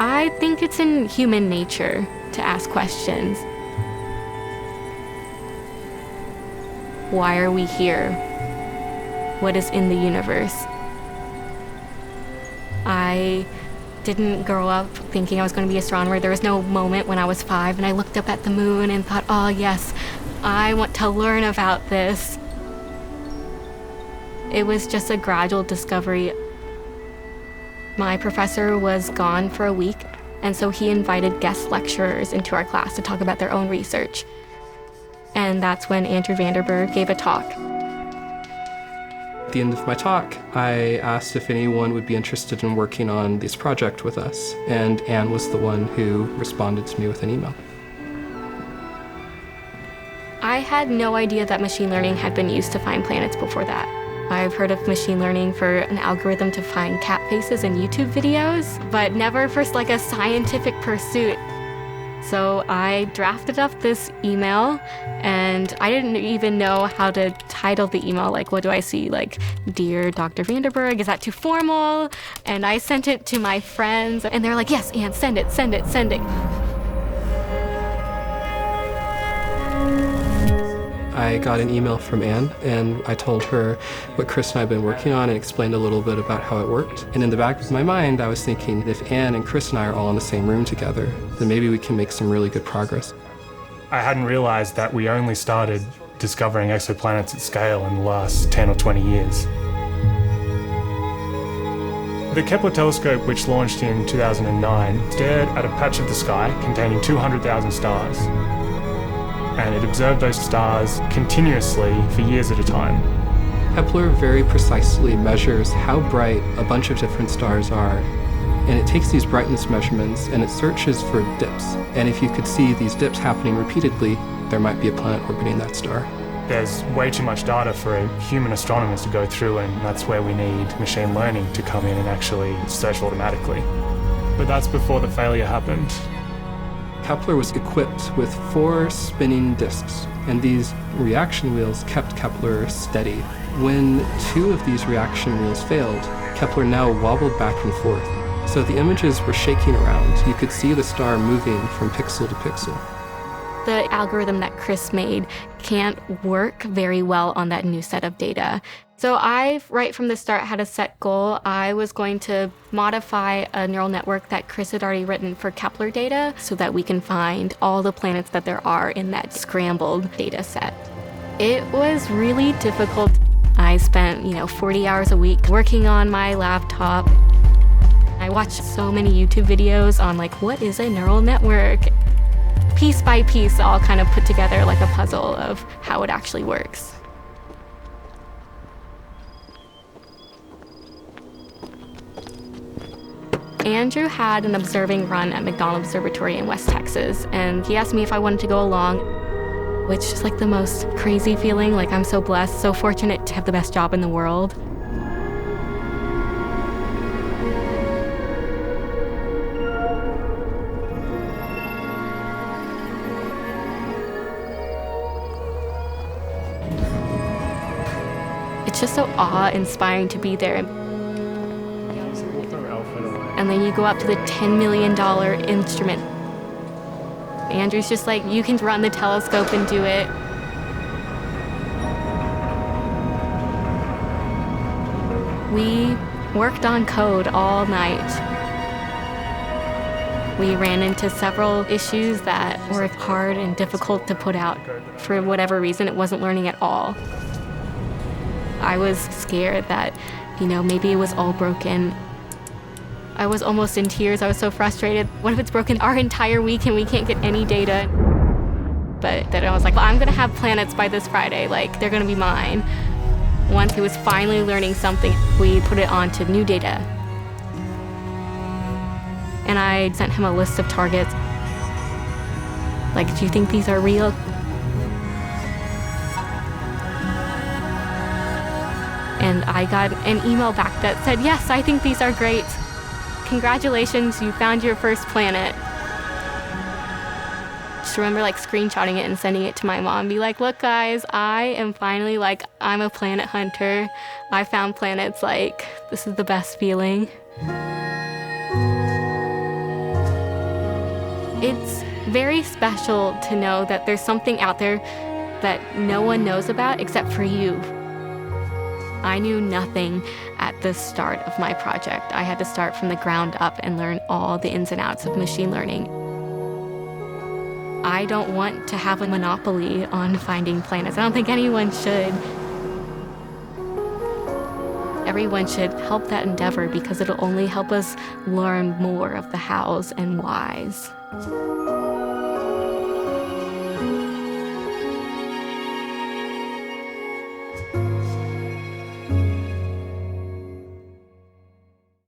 I think it's in human nature to ask questions. Why are we here? What is in the universe? I didn't grow up thinking I was going to be an astronomer. There was no moment when I was 5 and I looked up at the moon and thought, oh yes, I want to learn about this. It was just a gradual discovery. My professor was gone for a week, and so he invited guest lecturers into our class to talk about their own research. And that's when Andrew Vanderberg gave a talk. At the end of my talk, I asked if anyone would be interested in working on this project with us, and Anne was the one who responded to me with an email. I had no idea that machine learning had been used to find planets before that. I've heard of machine learning for an algorithm to find cat faces in YouTube videos, but never for like a scientific pursuit. So I drafted up this email, and I didn't even know how to title the email. Like, what do I see? Like, Dear Dr. Vanderberg, is that too formal? And I sent it to my friends, and they're like, yes, Anne, send it, send it, send it. I got an email from Anne, and I told her what Chris and I had been working on and explained a little bit about how it worked. And in the back of my mind, I was thinking, if Anne and Chris and I are all in the same room together, then maybe we can make some really good progress. I hadn't realized that we only started discovering exoplanets at scale in the last 10 or 20 years. The Kepler telescope, which launched in 2009, stared at a patch of the sky containing 200,000 stars. And it observed those stars continuously for years at a time. Kepler very precisely measures how bright a bunch of different stars are, and it takes these brightness measurements and it searches for dips. And if you could see these dips happening repeatedly, there might be a planet orbiting that star. There's way too much data for human astronomers to go through, and that's where we need machine learning to come in and actually search automatically. But that's before the failure happened. Kepler was equipped with 4 spinning disks, and these reaction wheels kept Kepler steady. When 2 of these reaction wheels failed, Kepler now wobbled back and forth. So the images were shaking around. You could see the star moving from pixel to pixel. The algorithm that Chris made can't work very well on that new set of data. So I, right from the start, had a set goal. I was going to modify a neural network that Chris had already written for Kepler data so that we can find all the planets that there are in that scrambled data set. It was really difficult. I spent, 40 hours a week working on my laptop. I watched so many YouTube videos on what is a neural network? Piece by piece, all kind of put together like a puzzle of how it actually works. Andrew had an observing run at McDonald Observatory in West Texas, and he asked me if I wanted to go along, which is the most crazy feeling. I'm so blessed, so fortunate to have the best job in the world. It's just so awe-inspiring to be there. And then you go up to the $10 million instrument. Andrew's just you can run the telescope and do it. We worked on code all night. We ran into several issues that were hard and difficult to put out. For whatever reason, it wasn't learning at all. I was scared that, maybe it was all broken. I was almost in tears. I was so frustrated. What if it's broken our entire week and we can't get any data? But then I was like, well, I'm going to have planets by this Friday. They're going to be mine. Once he was finally learning something, we put it onto new data. And I sent him a list of targets. Do you think these are real? And I got an email back that said, yes, I think these are great. Congratulations, you found your first planet. Just remember screenshotting it and sending it to my mom. Be like, look guys, I am finally I'm a planet hunter. I found planets. This is the best feeling. It's very special to know that there's something out there that no one knows about except for you. I knew nothing at the start of my project. I had to start from the ground up and learn all the ins and outs of machine learning. I don't want to have a monopoly on finding planets. I don't think anyone should. Everyone should help that endeavor because it'll only help us learn more of the hows and whys.